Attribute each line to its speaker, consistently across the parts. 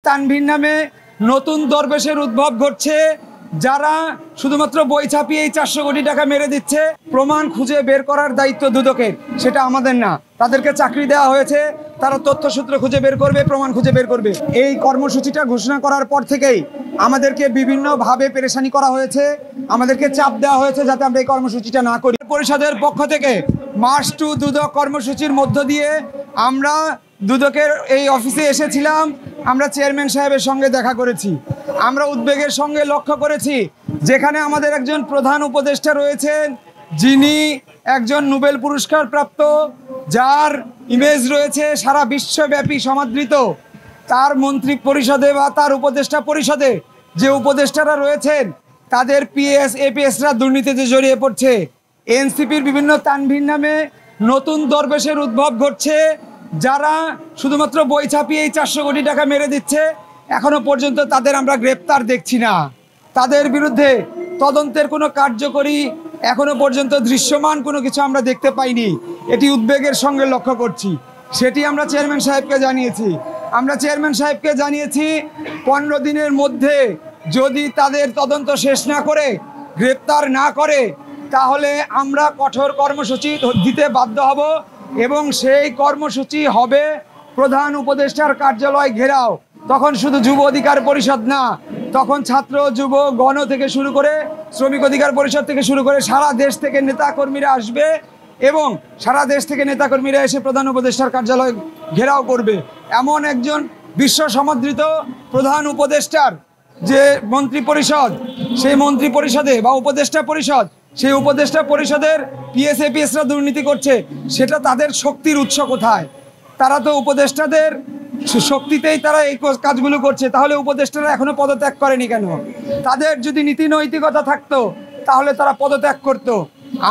Speaker 1: তানভীর নামে নতুন দরবেশের উদ্ভব ঘটছে, যারা শুধুমাত্র বই ছাপিয়ে 400 কোটি টাকা মেরে দিচ্ছে। প্রমাণ খুঁজে বের করার দায়িত্ব দুদকের, সেটা আমাদের না। তাদেরকে চাকরি দেওয়া হয়েছে, তারা তথ্যসূত্র খুঁজে বের করবে, প্রমাণ খুঁজে বের করবে। এই কর্মসূচিটা ঘোষণা করার পর থেকেই আমাদেরকে বিভিন্নভাবে পেরেশানি করা হয়েছে, আমাদেরকে চাপ দেওয়া হয়েছে যাতে আমরা এই কর্মসূচিটা না করি। পরিষদের পক্ষ থেকে মার্চ টু দুদক কর্মসূচির মধ্য দিয়ে আমরা দুদকের এই অফিসে এসেছিলাম। আমরা চেয়ারম্যান সাহেবের সঙ্গে দেখা করেছি। আমরা উদ্বেগের সঙ্গে লক্ষ্য করেছি, যেখানে আমাদের একজন প্রধান উপদেষ্টা রয়েছেন, যিনি একজন নোবেল পুরস্কার প্রাপ্ত, যার ইমেজ রয়েছে সারা বিশ্বব্যাপী সমাদৃত। তার মন্ত্রী পরিষদে বা তার উপদেষ্টা পরিষদে যে উপদেষ্টারা রয়েছেন, তাদের পিএস এপিএসরা দুর্নীতিতে জড়িয়ে পড়ছে। এনসিপির বিভিন্ন তানভীর নামে নতুন দরবেশের উদ্ভব ঘটছে, যারা শুধুমাত্র বই ছাপিয়ে 400 কোটি টাকা মেরে দিচ্ছে। এখনো পর্যন্ত তাদের আমরা গ্রেপ্তার দেখছি না। তাদের বিরুদ্ধে তদন্তের কোনো কার্যকরী এখনো পর্যন্ত দৃশ্যমান কোনো কিছু আমরা দেখতে পাইনি। এটি উদ্বেগের সঙ্গে লক্ষ্য করছি। সেটি আমরা চেয়ারম্যান সাহেবকে জানিয়েছি। আমরা চেয়ারম্যান সাহেবকে জানিয়েছি 15 দিনের মধ্যে যদি তাদের তদন্ত শেষ না করে, গ্রেপ্তার না করে, তাহলে আমরা কঠোর কর্মসূচি দিতে বাধ্য হব। এবং সেই কর্মসূচি হবে প্রধান উপদেষ্টার কার্যালয় ঘেরাও। তখন শুধু যুব অধিকার পরিষদ না, তখন ছাত্র যুব গণ থেকে শুরু করে শ্রমিক অধিকার পরিষদ থেকে শুরু করে সারা দেশ থেকে নেতাকর্মীরা আসবে এবং সারা দেশ থেকে নেতাকর্মীরা এসে প্রধান উপদেষ্টার কার্যালয় ঘেরাও করবে। এমন একজন বিশ্ব সমাদৃত প্রধান উপদেষ্টার যে মন্ত্রী পরিষদ, সেই মন্ত্রী পরিষদে বা উপদেষ্টা পরিষদ, সেই উপদেষ্টা পরিষদের পিএসএপিএসরা দুর্নীতি করছে। সেটা তাদের শক্তির উৎস কোথায়? তারা তো উপদেষ্টাদের শক্তিতেই তারা এই কাজগুলো করছে। তাহলে উপদেষ্টারা এখনো পদত্যাগ করেনি কেন? তাদের যদি নীতি নৈতিকতা থাকতো তাহলে তারা পদত্যাগ করতো।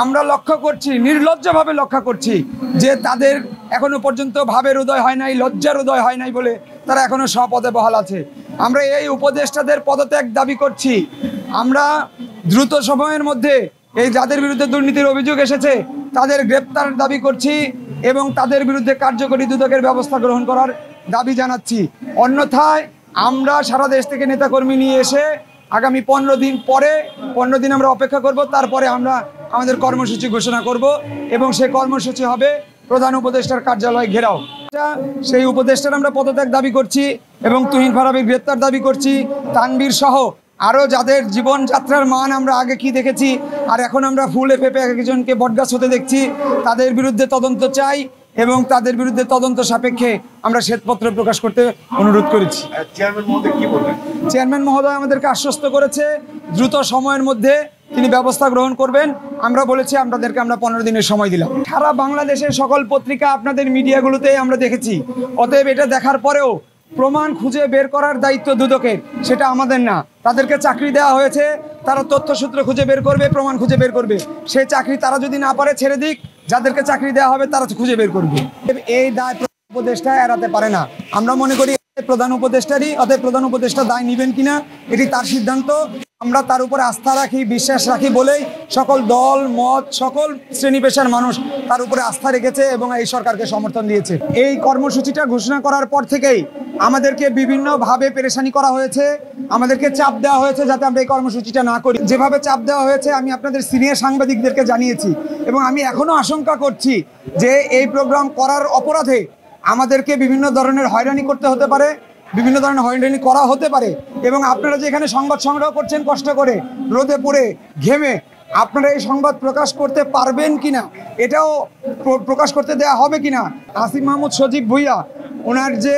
Speaker 1: আমরা লক্ষ্য করছি, নির্লজ্জভাবে লক্ষ্য করছি, যে তাদের এখনো পর্যন্ত ভাবের উদয় হয় নাই, লজ্জার উদয় হয় নাই বলে তারা এখনো স্বপদে বহাল আছে। আমরা এই উপদেষ্টাদের পদত্যাগ দাবি করছি। আমরা দ্রুত সময়ের মধ্যে এই যাদের বিরুদ্ধে দুর্নীতির অভিযোগ এসেছে তাদের গ্রেপ্তার দাবি করছি এবং তাদের বিরুদ্ধে কার্যকরী দুদকের ব্যবস্থা গ্রহণ করার দাবি জানাচ্ছি। অন্যথায় আমরা সারা দেশ থেকে নেতাকর্মী নিয়ে এসে আগামী 15 দিন আমরা অপেক্ষা করব। তারপরে আমরা আমাদের কর্মসূচি ঘোষণা করব এবং সেই কর্মসূচি হবে প্রধান উপদেষ্টার কার্যালয় ঘেরাও। সেই উপদেষ্টার আমরা পদত্যাগ দাবি করছি এবং তুহিন ফারাবির গ্রেপ্তার দাবি করছি। তানভীর সহ আরও যাদের জীবনযাত্রার মান আমরা আগে কি দেখেছি আর এখন আমরা ফুলে ফেপে একজনকে বটগাছ হতে দেখছি, তাদের বিরুদ্ধে তদন্ত চাই এবং তাদের বিরুদ্ধে তদন্ত সাপেক্ষে আমরা শ্বেতপত্র প্রকাশ করতে অনুরোধ করেছি। চেয়ারম্যান মহোদয় আমাদেরকে আশ্বস্ত করেছে দ্রুত সময়ের মধ্যে তিনি ব্যবস্থা গ্রহণ করবেন। আমরা বলেছি আমরা 15 দিনের সময় দিলাম। সারা বাংলাদেশের সকল পত্রিকা, আপনাদের মিডিয়াগুলোতে আমরা দেখেছি। অতএব এটা দেখার পরেও প্রমাণ খুঁজে বের করার দায়িত্ব দুদকের, সেটা আমাদের না। তাদেরকে চাকরি দেওয়া হয়েছে, তারা তথ্যসূত্র খুঁজে বের করবে, প্রমাণ খুঁজে বের করবে। সেই চাকরি তারা যদি না পারে ছেড়ে দিক, যাদেরকে চাকরি দেওয়া হবে তারা খুঁজে বের করবে। এই দায় উপদেষ্টা এড়াতে পারে না। আমরা মনে করি প্রধান উপদেষ্টারই, অতএব প্রধান উপদেষ্টা দায় নেবেন কিনা এটি তার সিদ্ধান্ত। আমরা তার উপরে আস্থা রাখি, বিশ্বাস রাখি বলেই সকল দল মত, সকল শ্রেণী পেশার মানুষ তার উপরে আস্থা রেখেছে এবং এই সরকারকে সমর্থন দিয়েছে। এই কর্মসূচিটা ঘোষণা করার পর থেকেই আমাদেরকে বিভিন্নভাবে পেরেশানি করা হয়েছে, আমাদেরকে চাপ দেওয়া হয়েছে যাতে আমরা এই কর্মসূচিটা না করি। যেভাবে চাপ দেওয়া হয়েছে আমি আপনাদের সিনিয়র সাংবাদিকদেরকে জানিয়েছি এবং আমি এখনও আশঙ্কা করছি যে এই প্রোগ্রাম করার অপরাধে আমাদেরকে বিভিন্ন ধরনের হয়রানি করতে হতে পারে, বিভিন্ন ধরনের হয়রানি করা হতে পারে। এবং আপনারা যে এখানে সংবাদ সংগ্রহ করছেন কষ্ট করে, রোদে পড়ে ঘেমে, আপনারা এই সংবাদ প্রকাশ করতে পারবেন কিনা, এটাও প্রকাশ করতে দেওয়া হবে কিনা। আসিফ মাহমুদ সজীব ভুইয়া, ওনার যে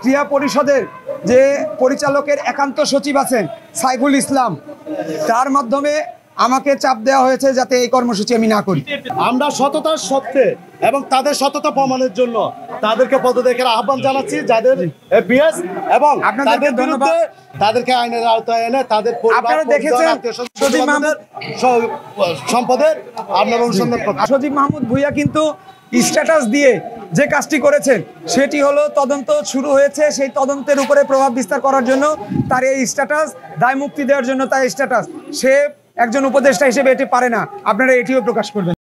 Speaker 1: ক্রিয়া পরিষদের যে পরিচালকের একান্ত সচিব আছেন সাইফুল ইসলাম, তার মাধ্যমে আমাকে চাপ দেওয়া হয়েছে যাতে এই কর্মসূচি আমি না করি।
Speaker 2: আমরা সততার সত্ত্বে এবং তাদের সততা প্রমাণের জন্য তাদেরকে পদত্যাগের আহ্বান জানাচ্ছি, যাদের পিএস এবং আপনাদের বিরুদ্ধে তাদেরকে আইনের আওতায় এনে তাদের
Speaker 1: আপনারা দেখেছেন সজীব মাহমুদ
Speaker 2: সম্পদের আপনারা অনুসন্ধান করবেন।
Speaker 1: সজীব মাহমুদ ভুইয়া কিন্তু স্ট্যাটাস দিয়ে যে কাজটি করেছেন সেটি হলো তদন্ত শুরু হয়েছে, সেই তদন্তের উপরে প্রভাব বিস্তার করার জন্য তার এই স্ট্যাটাস, দায় মুক্তি দেওয়ার জন্য তার স্ট্যাটাস। সে একজন উপদেষ্টা হিসেবে এটি পারে না। আপনারা এটিও প্রকাশ করবেন।